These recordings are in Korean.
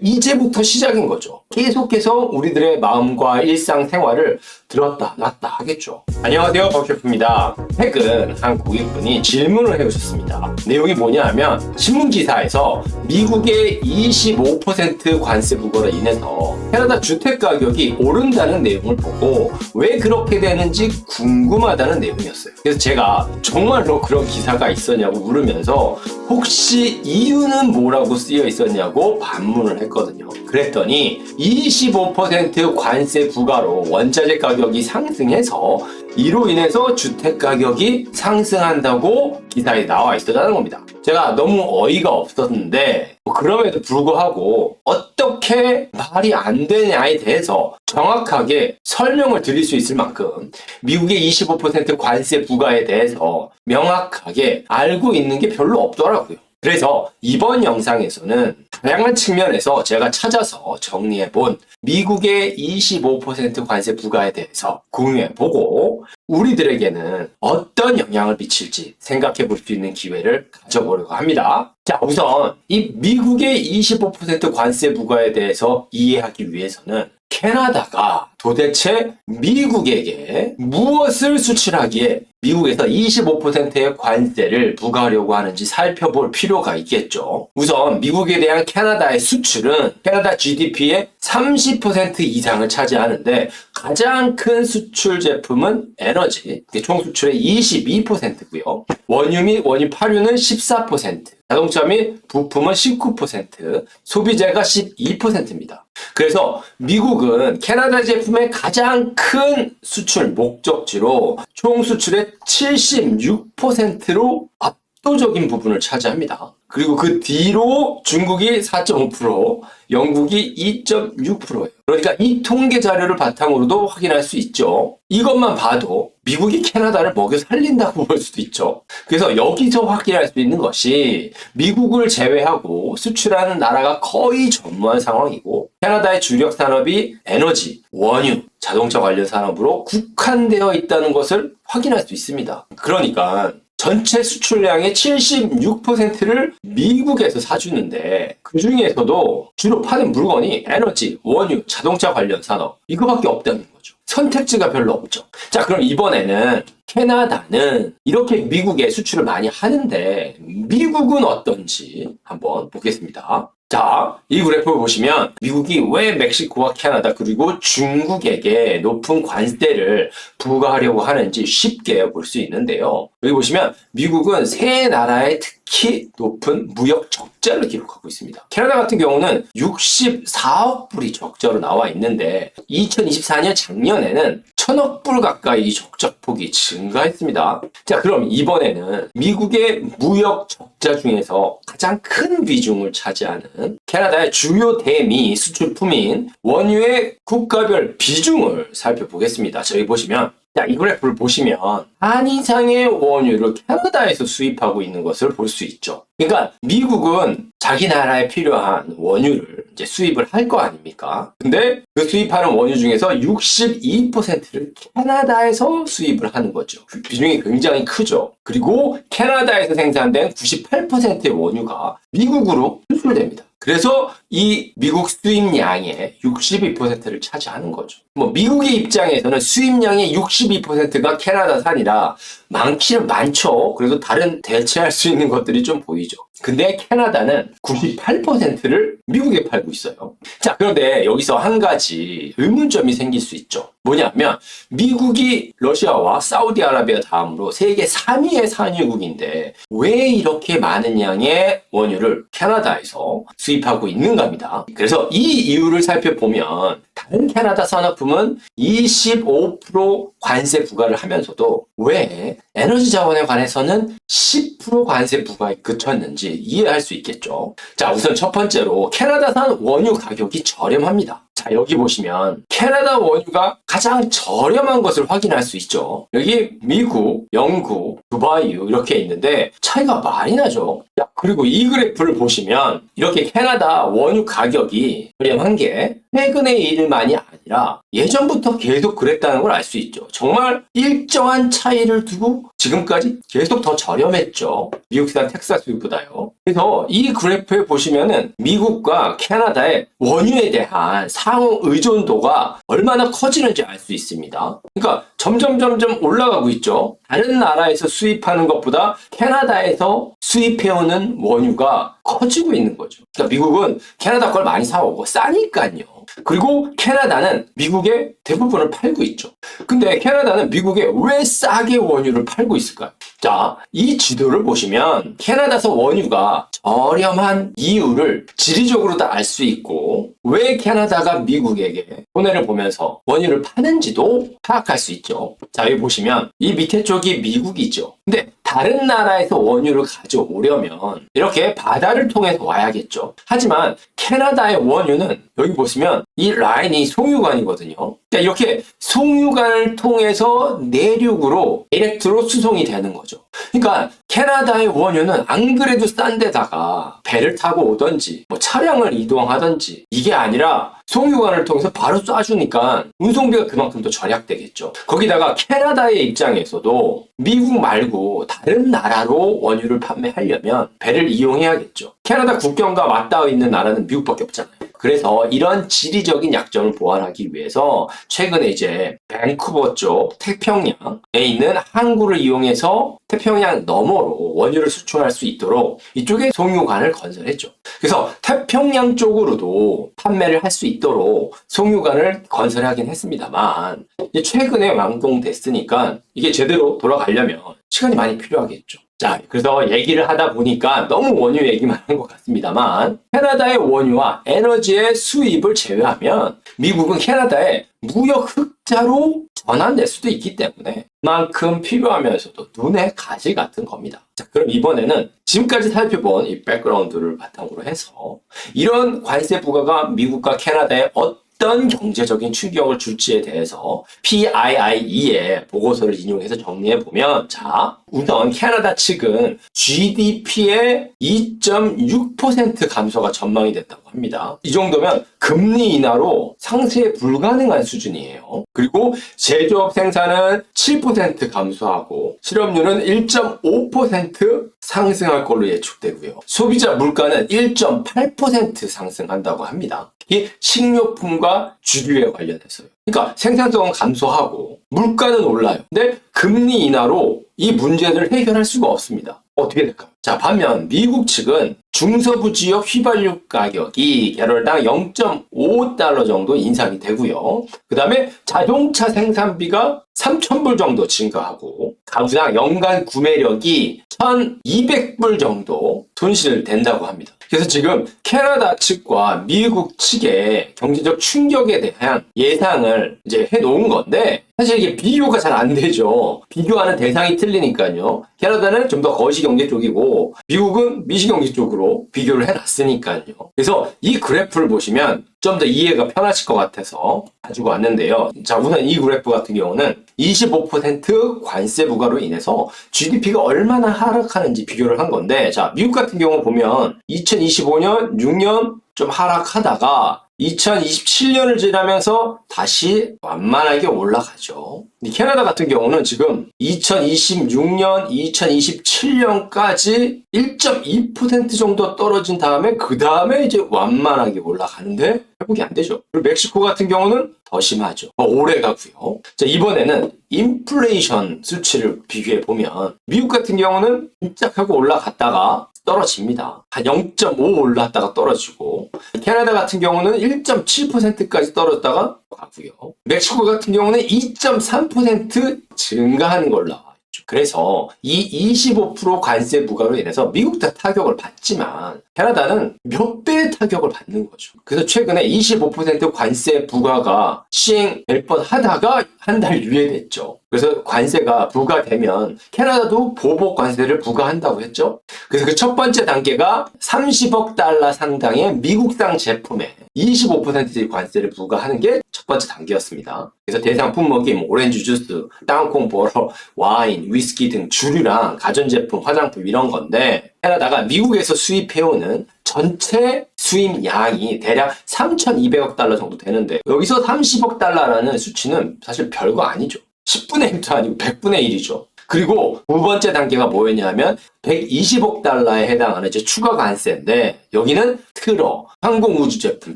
이제부터 시작인 거죠. 계속해서 우리들의 마음과 일상생활을 들었다 놨다 하겠죠. 안녕하세요, 박셰프입니다. 최근 한 고객분이 질문을 해오셨습니다. 내용이 뭐냐 하면 신문기사에서 미국의 25% 관세 부과로 인해서 캐나다 주택 가격이 오른다는 내용을 보고 왜 그렇게 되는지 궁금하다는 내용이었어요. 그래서 제가 정말로 그런 기사가 있었냐고 물으면서 혹시 이유는 뭐라고 쓰여 있었냐고 반문을 했거든요. 그랬더니 25% 관세 부과로 원자재 가격이 상승해서 이로 인해서 주택 가격이 상승한다고 기사에 나와 있었다는 겁니다. 제가 너무 어이가 없었는데 그럼에도 불구하고 어떻게 말이 안 되냐에 대해서 정확하게 설명을 드릴 수 있을 만큼 미국의 25% 관세 부과에 대해서 명확하게 알고 있는 게 별로 없더라고요. 그래서 이번 영상에서는 다양한 측면에서 제가 찾아서 정리해본 미국의 25% 관세 부과에 대해서 공유해보고 우리들에게는 어떤 영향을 미칠지 생각해볼 수 있는 기회를 가져보려고 합니다. 자, 우선 이 미국의 25% 관세 부과에 대해서 이해하기 위해서는 캐나다가 도대체 미국에게 무엇을 수출하기에 미국에서 25%의 관세를 부과하려고 하는지 살펴볼 필요가 있겠죠. 우선 미국에 대한 캐나다의 수출은 캐나다 GDP의 30% 이상을 차지하는데 가장 큰 수출 제품은 에너지, 총 수출의 22%고요. 원유 및 원유 파류는 14%, 자동차 및 부품은 19%, 소비재가 12%입니다. 그래서 미국은 캐나다 제품의 가장 큰 수출 목적지로 총 수출의 76%로 압도적인 부분을 차지합니다. 그리고 그 뒤로 중국이 4.5%, 영국이 2.6%예요. 그러니까 이 통계 자료를 바탕으로도 확인할 수 있죠. 이것만 봐도 미국이 캐나다를 먹여 살린다고 볼 수도 있죠. 그래서 여기서 확인할 수 있는 것이 미국을 제외하고 수출하는 나라가 거의 전무한 상황이고 캐나다의 주력 산업이 에너지, 원유, 자동차 관련 산업으로 국한되어 있다는 것을 확인할 수 있습니다. 그러니까 전체 수출량의 76%를 미국에서 사주는데 그 중에서도 주로 파는 물건이 에너지, 원유, 자동차 관련 산업 이거밖에 없다는 거죠. 선택지가 별로 없죠. 자, 그럼 이번에는 캐나다는 이렇게 미국에 수출을 많이 하는데 미국은 어떤지 한번 보겠습니다. 자, 이 그래프를 보시면 미국이 왜 멕시코와 캐나다 그리고 중국에게 높은 관세를 부과하려고 하는지 쉽게 볼 수 있는데요. 여기 보시면 미국은 세 나라의 특히 높은 무역 적자를 기록하고 있습니다. 캐나다 같은 경우는 64억 불이 적자로 나와 있는데 2024년 작년에는 1000억 불 가까이 적자폭이 증가했습니다. 자, 그럼 이번에는 미국의 무역 적자 중에서 가장 큰 비중을 차지하는 캐나다의 주요 대미 수출품인 원유의 국가별 비중을 살펴보겠습니다. 저기 보시면 이 그래프를 보시면 반 이상의 원유를 캐나다에서 수입하고 있는 것을 볼 수 있죠. 그러니까 미국은 자기 나라에 필요한 원유를 이제 수입을 할 거 아닙니까? 근데 그 수입하는 원유 중에서 62%를 캐나다에서 수입을 하는 거죠. 그 비중이 굉장히 크죠. 그리고 캐나다에서 생산된 98%의 원유가 미국으로 수출됩니다. 그래서 이 미국 수입량의 62%를 차지하는 거죠. 미국의 입장에서는 수입량의 62%가 캐나다산이라 많기는 많죠. 그래도 다른 대체할 수 있는 것들이 좀 보이죠. 근데 캐나다는 98%를 미국에 팔고 있어요. 자, 그런데 여기서 한 가지 의문점이 생길 수 있죠. 뭐냐면 미국이 러시아와 사우디아라비아 다음으로 세계 3위의 산유국인데 왜 이렇게 많은 양의 원유를 캐나다에서 수입하고 있는가입니다. 그래서 이 이유를 살펴보면 다른 캐나다 산업품은 25% 관세 부과를 하면서도 왜 에너지 자원에 관해서는 10% 관세 부과에 그쳤는지 이해할 수 있겠죠. 자, 우선 첫 번째로 캐나다산 원유 가격이 저렴합니다. 자, 여기 보시면 캐나다 원유가 가장 저렴한 것을 확인할 수 있죠. 여기 미국, 영국, 두바이 이렇게 있는데 차이가 많이 나죠. 자, 그리고 이 그래프를 보시면 이렇게 캐나다 원유 가격이 저렴한 게 최근의 일만이 아니라 예전부터 계속 그랬다는 걸 알 수 있죠. 정말 일정한 차이를 두고 지금까지 계속 더 저렴했죠. 미국산 텍사스 우유보다요. 그래서 이 그래프에 보시면은 미국과 캐나다의 원유에 대한 상호 의존도가 얼마나 커지는지 알 수 있습니다. 그러니까 점점 올라가고 있죠. 다른 나라에서 수입하는 것보다 캐나다에서 수입해오는 원유가 커지고 있는 거죠. 그러니까 미국은 캐나다 걸 많이 사오고 싸니까요. 그리고 캐나다는 미국에 대부분을 팔고 있죠. 근데 캐나다는 미국에 왜 싸게 원유를 팔고 있을까요? 자, 이 지도를 보시면 캐나다에서 원유가 저렴한 이유를 지리적으로도 알 수 있고 왜 캐나다가 미국에게 손해를 보면서 원유를 파는지도 파악할 수 있죠. 자, 여기 보시면 이 밑에 쪽이 미국이죠. 근데 다른 나라에서 원유를 가져오려면 이렇게 바다를 통해서 와야겠죠. 하지만 캐나다의 원유는 여기 보시면 이 라인이 송유관이거든요. 그러니까 이렇게 송유관을 통해서 내륙으로 디렉트로 수송이 되는 거죠. 그러니까 캐나다의 원유는 안 그래도 싼 데다가 배를 타고 오든지 뭐 차량을 이동하든지 이게 아니라 송유관을 통해서 바로 쏴주니까 운송비가 그만큼 더 절약되겠죠. 거기다가 캐나다의 입장에서도 미국 말고 다른 나라로 원유를 판매하려면 배를 이용해야겠죠. 캐나다 국경과 맞닿아 있는 나라는 미국밖에 없잖아요. 그래서 이런 지리적인 약점을 보완하기 위해서 최근에 이제 밴쿠버 쪽 태평양에 있는 항구를 이용해서 태평양 너머로 원유를 수출할 수 있도록 이쪽에 송유관을 건설했죠. 그래서 태평양 쪽으로도 판매를 할 수 있도록 송유관을 건설하긴 했습니다만 최근에 완공됐으니까 이게 제대로 돌아가려면 시간이 많이 필요하겠죠. 자, 그래서 얘기를 하다 보니까 너무 원유 얘기만 한 것 같습니다만 캐나다의 원유와 에너지의 수입을 제외하면 미국은 캐나다에 무역 흑자로 전환될 수도 있기 때문에 그만큼 필요하면서도 눈에 가시 같은 겁니다. 자, 그럼 이번에는 지금까지 살펴본 이 백그라운드를 바탕으로 해서 이런 관세 부과가 미국과 캐나다에 어떤 경제적인 충격을 줄지에 대해서 PIIE의 보고서를 인용해서 정리해보면, 자, 우선 캐나다 측은 GDP의 2.6% 감소가 전망이 됐다고 합니다. 이 정도면 금리 인하로 상쇄 불가능한 수준이에요. 그리고 제조업 생산은 7% 감소하고 실업률은 1.5% 상승할 걸로 예측되고요. 소비자 물가는 1.8% 상승한다고 합니다. 이 식료품과 주류에 관련해서요. 그러니까 생산성은 감소하고 물가는 올라요. 근데 금리 인하로 이 문제를 해결할 수가 없습니다. 어떻게 될까요? 자, 반면 미국 측은 중서부 지역 휘발유 가격이 개럴당 0.5달러 정도 인상이 되고요. 그 다음에 자동차 생산비가 3,000불 정도 증가하고 가구당 연간 구매력이 1,200불 정도 손실된다고 합니다. 그래서 지금 캐나다 측과 미국 측의 경제적 충격에 대한 예상을 이제 해놓은 건데 사실 이게 비교가 잘 안 되죠. 비교하는 대상이 틀리니까요. 캐나다는 좀 더 거시경제 쪽이고 미국은 미시경제 쪽으로 비교를 해놨으니까요. 그래서 이 그래프를 보시면 좀 더 이해가 편하실 것 같아서 가지고 왔는데요. 자, 우선 이 그래프 같은 경우는 25% 관세 부과로 인해서 GDP가 얼마나 하락하는지 비교를 한 건데, 자, 미국 같은 경우 보면 2025년, 6년 좀 하락하다가 2027년을 지나면서 다시 완만하게 올라가죠. 캐나다 같은 경우는 지금 2026년, 2027년까지 1.2% 정도 떨어진 다음에 그 다음에 이제 완만하게 올라가는데 회복이 안 되죠. 그리고 멕시코 같은 경우는 더 심하죠. 더 오래 가고요. 자, 이번에는 인플레이션 수치를 비교해 보면 미국 같은 경우는 깜짝하고 올라갔다가 떨어집니다. 한 0.5 올랐다가 떨어지고 캐나다 같은 경우는 1.7%까지 떨어졌다가 가고요. 멕시코 같은 경우는 2.3% 증가하는 걸로 나와요. 그래서 이 25% 관세 부과로 인해서 미국도 타격을 받지만 캐나다는 몇 배의 타격을 받는 거죠. 그래서 최근에 25% 관세 부과가 시행될 뻔하다가 한 달 유예됐죠. 그래서 관세가 부과되면 캐나다도 보복 관세를 부과한다고 했죠. 그래서 그 첫 번째 단계가 30억 달러 상당의 미국산 제품에 25% 관세를 부과하는 게 첫 번째 단계였습니다. 그래서 대상 품목이 뭐 오렌지 주스, 땅콩 버터, 와인, 위스키 등 주류랑 가전제품, 화장품 이런 건데 캐나다가 미국에서 수입해오는 전체 수입량이 대략 3,200억 달러 정도 되는데 여기서 30억 달러라는 수치는 사실 별거 아니죠. 10분의 1도 아니고 100분의 1이죠. 그리고 두 번째 단계가 뭐였냐면 120억 달러에 해당하는 이제 추가 관세인데 여기는 트럭, 항공우주 제품,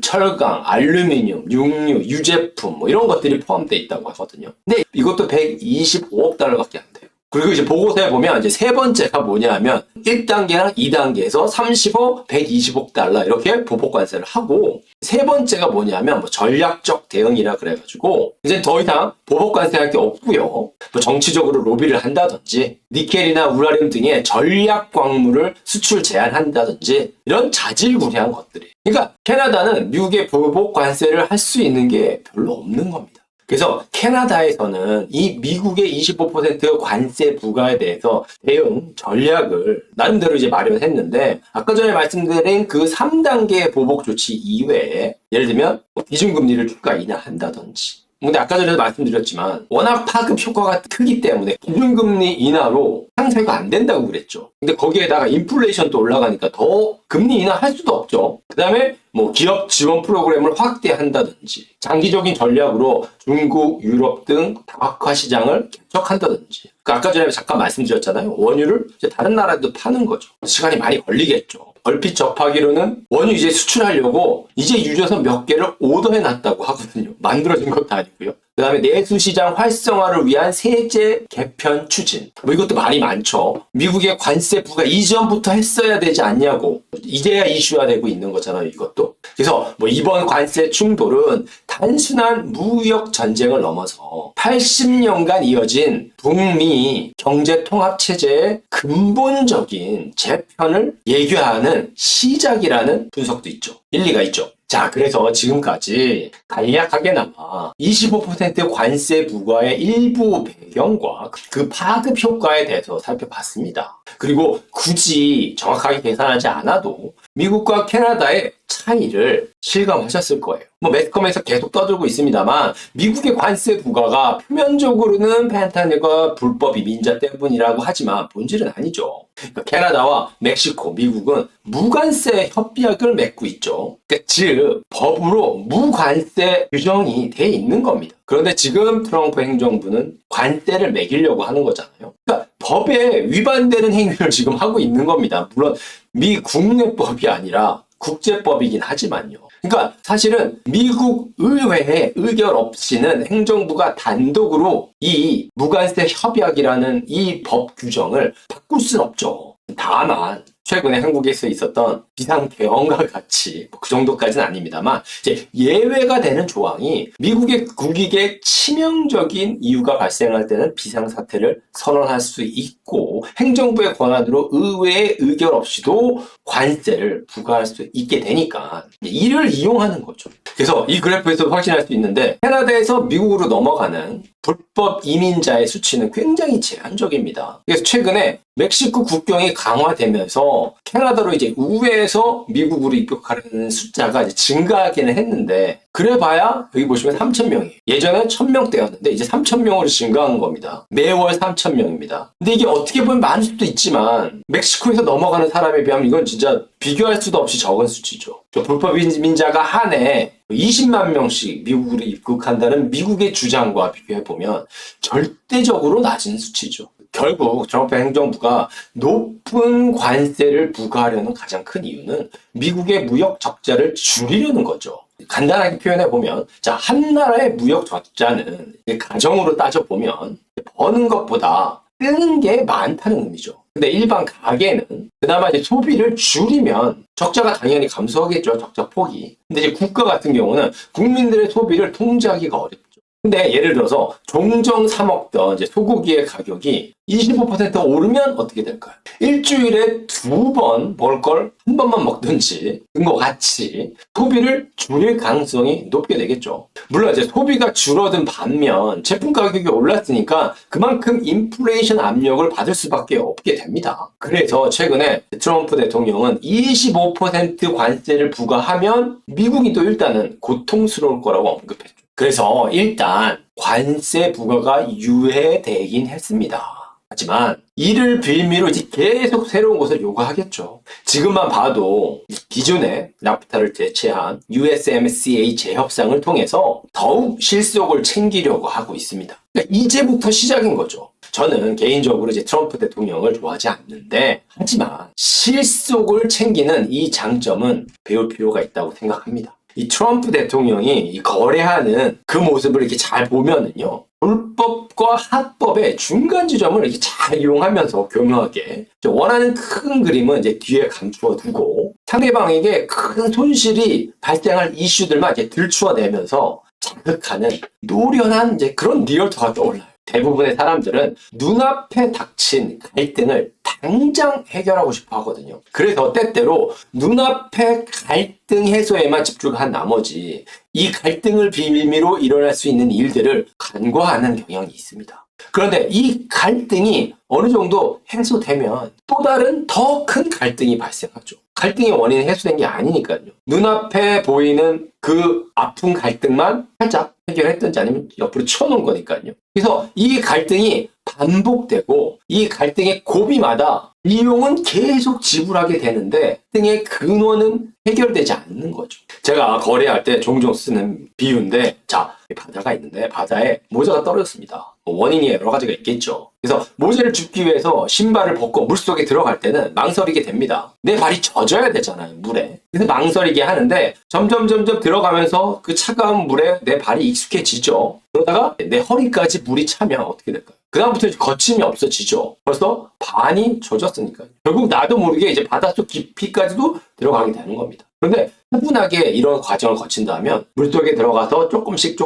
철강, 알루미늄, 육류, 유제품 뭐 이런 것들이 포함되어 있다고 하거든요. 근데 이것도 125억 달러밖에 안 돼요. 그리고 이제 보고서에 보면 이제 세 번째가 뭐냐면 1단계랑 2단계에서 30억, 120억 달러 이렇게 보복 관세를 하고 세 번째가 뭐냐면 뭐 전략적 대응이라 그래가지고 이제 더 이상 보복 관세할 게 없고요. 뭐 정치적으로 로비를 한다든지 니켈이나 우라늄 등의 전략 광물을 수출 제한한다든지 이런 자질구레한 것들이. 그러니까 캐나다는 미국의 보복 관세를 할 수 있는 게 별로 없는 겁니다. 그래서 캐나다에서는 이 미국의 25% 관세 부과에 대해서 대응 전략을 나름대로 이제 마련했는데 아까 전에 말씀드린 그 3단계 보복 조치 이외에 예를 들면 기준금리를 추가 인하한다든지 근데 아까 전에도 말씀드렸지만 워낙 파급 효과가 크기 때문에 기준금리 인하로 상쇄가 안 된다고 그랬죠. 근데 거기에다가 인플레이션도 올라가니까 더 금리 인하할 수도 없죠. 그 다음에 뭐 기업 지원 프로그램을 확대한다든지 장기적인 전략으로 중국, 유럽 등 다각화 시장을 개척한다든지 아까 전에 잠깐 말씀드렸잖아요. 원유를 이제 다른 나라에도 파는 거죠. 시간이 많이 걸리겠죠. 얼핏 접하기로는 원유 이제 수출하려고 이제 유조선 몇 개를 오더해 놨다고 하거든요. 만들어진 것도 아니고요. 그 다음에 내수시장 활성화를 위한 세제 개편 추진. 뭐 이것도 말이 많죠. 미국의 관세 부과 이전부터 했어야 되지 않냐고. 이제야 이슈화되고 있는 거잖아요, 이것도. 그래서 뭐 이번 관세 충돌은 단순한 무역 전쟁을 넘어서 80년간 이어진 북미 경제 통합 체제의 근본적인 재편을 예교하는 시작이라는 분석도 있죠. 일리가 있죠. 자, 그래서 지금까지 간략하게나마 25% 관세 부과의 일부 배경과 그 파급 효과에 대해서 살펴봤습니다. 그리고 굳이 정확하게 계산하지 않아도 미국과 캐나다의 차이를 실감하셨을 거예요. 뭐 매스컴에서 계속 떠들고 있습니다만 미국의 관세 부과가 표면적으로는 펜타닐과 불법 이민자 때문이라고 하지만 본질은 아니죠. 그러니까 캐나다와 멕시코, 미국은 무관세 협약을 맺고 있죠. 그러니까 즉 법으로 무관세 규정이 돼 있는 겁니다. 그런데 지금 트럼프 행정부는 관세를 매기려고 하는 거잖아요. 그러니까 법에 위반되는 행위를 지금 하고 있는 겁니다. 물론 미 국내법이 아니라 국제법이긴 하지만요. 그러니까 사실은 미국 의회의 의결 없이는 행정부가 단독으로 이 무관세 협약이라는 이 법 규정을 바꿀 수는 없죠. 다만 최근에 한국에서 있었던 비상대응과 같이 그 정도까지는 아닙니다만 이제 예외가 되는 조항이 미국의 국익에 치명적인 이유가 발생할 때는 비상사태를 선언할 수 있고 행정부의 권한으로 의회의 의결 없이도 관세를 부과할 수 있게 되니까 이를 이용하는 거죠. 그래서 이 그래프에서 확인할 수 있는데 캐나다에서 미국으로 넘어가는 불법 이민자의 수치는 굉장히 제한적입니다. 그래서 최근에 멕시코 국경이 강화되면서 캐나다로 이제 우회해서 미국으로 입국하는 숫자가 이제 증가하기는 했는데 그래봐야 여기 보시면 3,000명이에요. 예전에 1,000명대였는데 이제 3,000명으로 증가한 겁니다. 매월 3,000명입니다. 근데 이게 어떻게 보면 많을 수도 있지만 멕시코에서 넘어가는 사람에 비하면 이건 진짜 비교할 수도 없이 적은 수치죠. 불법 이민자가 한 해 20만 명씩 미국으로 입국한다는 미국의 주장과 비교해보면 절대적으로 낮은 수치죠. 결국 트럼프 행정부가 높은 관세를 부과하려는 가장 큰 이유는 미국의 무역 적자를 줄이려는 거죠. 간단하게 표현해보면 자, 한 나라의 무역 적자는 가정으로 따져보면 버는 것보다 쓰는 게 많다는 의미죠. 근데 일반 가게는 그나마 이제 소비를 줄이면 적자가 당연히 감소하겠죠. 적자 폭이. 근데 이제 국가 같은 경우는 국민들의 소비를 통제하기가 어렵죠. 근데 예를 들어서 종종 사 먹던 이제 소고기의 가격이 25% 오르면 어떻게 될까요? 일주일에 2번 먹을 걸 한 번만 먹든지 그거 같이 소비를 줄일 가능성이 높게 되겠죠. 물론 이제 소비가 줄어든 반면 제품 가격이 올랐으니까 그만큼 인플레이션 압력을 받을 수밖에 없게 됩니다. 그래서 최근에 트럼프 대통령은 25% 관세를 부과하면 미국이 또 일단은 고통스러울 거라고 언급했죠. 그래서 일단 관세 부과가 유예되긴 했습니다. 하지만 이를 빌미로 이제 계속 새로운 것을 요구하겠죠. 지금만 봐도 기존의 나프타를 대체한 USMCA 재협상을 통해서 더욱 실속을 챙기려고 하고 있습니다. 그러니까 이제부터 시작인 거죠. 저는 개인적으로 이제 트럼프 대통령을 좋아하지 않는데, 하지만 실속을 챙기는 이 장점은 배울 필요가 있다고 생각합니다. 이 트럼프 대통령이 이 거래하는 그 모습을 이렇게 잘 보면은요, 불법과 합법의 중간 지점을 이렇게 잘 이용하면서 교묘하게 원하는 큰 그림은 이제 뒤에 감추어 두고 상대방에게 큰 손실이 발생할 이슈들만 이제 들추어내면서 자극하는 노련한 이제 그런 리얼터가 떠올라요. 대부분의 사람들은 눈앞에 닥친 갈등을 당장 해결하고 싶어 하거든요. 그래서 때때로 눈앞의 갈등 해소에만 집중한 나머지 이 갈등을 빌미로 일어날 수 있는 일들을 간과하는 경향이 있습니다. 그런데 이 갈등이 어느 정도 해소되면 또 다른 더 큰 갈등이 발생하죠. 갈등의 원인은 해소된 게 아니니까요. 눈앞에 보이는 그 아픈 갈등만 살짝 해결했든지 아니면 옆으로 치워놓은 거니까요. 그래서 이 갈등이 반복되고 이 갈등의 고비마다 비용은 계속 지불하게 되는데 갈등의 근원은 해결되지 않는 거죠. 제가 거래할 때 종종 쓰는 비유인데, 자, 바다가 있는데 바다에 모자가 떨어졌습니다. 원인이 여러 가지가 있겠죠. 그래서 모자를 줍기 위해서 신발을 벗고 물속에 들어갈 때는 망설이게 됩니다. 내 발이 젖어야 되잖아요, 물에. 그래서 망설이게 하는데 점점 들어가면서 그 차가운 물에 내 발이 익숙해지죠. 그러다가 내 허리까지 물이 차면 어떻게 될까요? 그다음부터 거침이 없어지죠. 벌써 반이 젖었으니까요. 결국 나도 모르게 이제 바닷속 깊이까지도 들어가게 되는 겁니다. 그런데 차분하게 이런 과정을 거친다면 물속에 들어가서 조금씩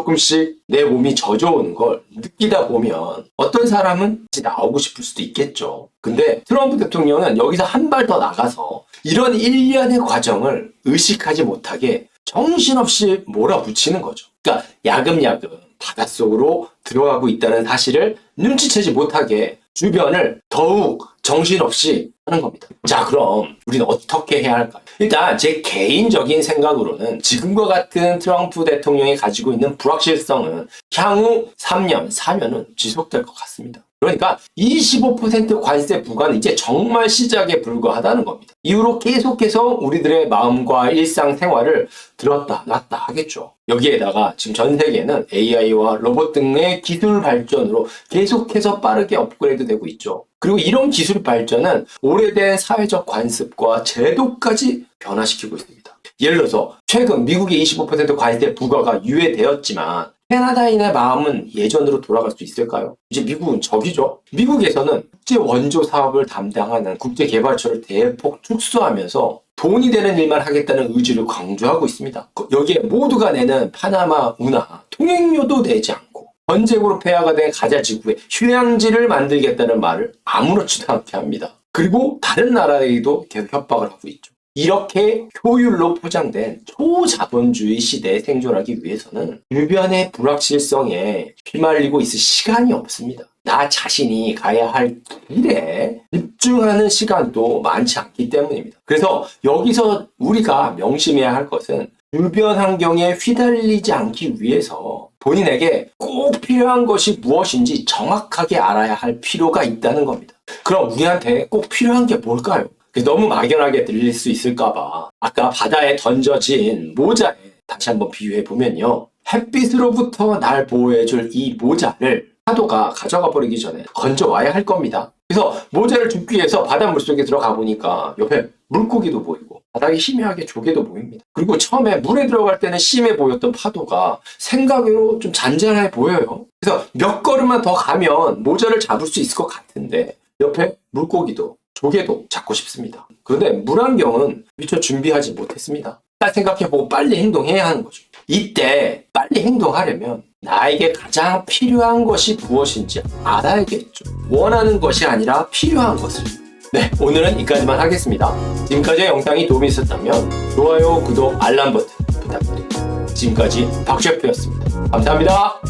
내 몸이 젖어오는 걸 느끼다 보면 어떤 사람은 이제 나오고 싶을 수도 있겠죠. 근데 트럼프 대통령은 여기서 한 발 더 나가서 이런 일련의 과정을 의식하지 못하게 정신없이 몰아붙이는 거죠. 그러니까 야금야금 바닷속으로 들어가고 있다는 사실을 눈치채지 못하게 주변을 더욱 정신없이 하는 겁니다. 자, 그럼 우리는 어떻게 해야 할까요? 일단 제 개인적인 생각으로는 지금과 같은 트럼프 대통령이 가지고 있는 불확실성은 향후 3년, 4년은 지속될 것 같습니다. 그러니까 25% 관세 부과는 이제 정말 시작에 불과하다는 겁니다. 이후로 계속해서 우리들의 마음과 일상생활을 들었다 놨다 하겠죠. 여기에다가 지금 전 세계는 AI와 로봇 등의 기술 발전으로 계속해서 빠르게 업그레이드 되고 있죠. 그리고 이런 기술 발전은 오래된 사회적 관습과 제도까지 변화시키고 있습니다. 예를 들어서 최근 미국의 25% 관세 부과가 유예되었지만 캐나다인의 마음은 예전으로 돌아갈 수 있을까요? 이제 미국은 적이죠. 미국에서는 국제 원조 사업을 담당하는 국제개발처를 대폭 축소하면서 돈이 되는 일만 하겠다는 의지를 강조하고 있습니다. 여기에 모두가 내는 파나마 운하 통행료도 내지 않고 전쟁으로 폐하가 된 가자 지구에 휴양지를 만들겠다는 말을 아무렇지도 않게 합니다. 그리고 다른 나라에도 계속 협박을 하고 있죠. 이렇게 효율로 포장된 초자본주의 시대에 생존하기 위해서는 주변의 불확실성에 휘말리고 있을 시간이 없습니다. 나 자신이 가야 할 길에 집중하는 시간도 많지 않기 때문입니다. 그래서 여기서 우리가 명심해야 할 것은 주변 환경에 휘달리지 않기 위해서 본인에게 꼭 필요한 것이 무엇인지 정확하게 알아야 할 필요가 있다는 겁니다. 그럼 우리한테 꼭 필요한 게 뭘까요? 너무 막연하게 들릴 수 있을까봐 아까 바다에 던져진 모자에 다시 한번 비유해보면요. 햇빛으로부터 날 보호해줄 이 모자를 파도가 가져가 버리기 전에 건져와야 할 겁니다. 그래서 모자를 줍기 위해서 바닷물 속에 들어가 보니까 옆에 물고기도 보이고 바닥에 희미하게 조개도 보입니다. 그리고 처음에 물에 들어갈 때는 심해 보였던 파도가 생각으로 좀 잔잔해 보여요. 그래서 몇 걸음만 더 가면 모자를 잡을 수 있을 것 같은데 옆에 물고기도 조개도 잡고 싶습니다. 그런데 물안경은 미처 준비하지 못했습니다. 딱 생각해보고 빨리 행동해야 하는 거죠. 이때 빨리 행동하려면 나에게 가장 필요한 것이 무엇인지 알아야겠죠. 원하는 것이 아니라 필요한 것을. 네, 오늘은 여기까지만 하겠습니다. 지금까지의 영상이 도움이 있었다면 좋아요, 구독, 알람 버튼 부탁드립니다. 지금까지 박셰프였습니다. 감사합니다.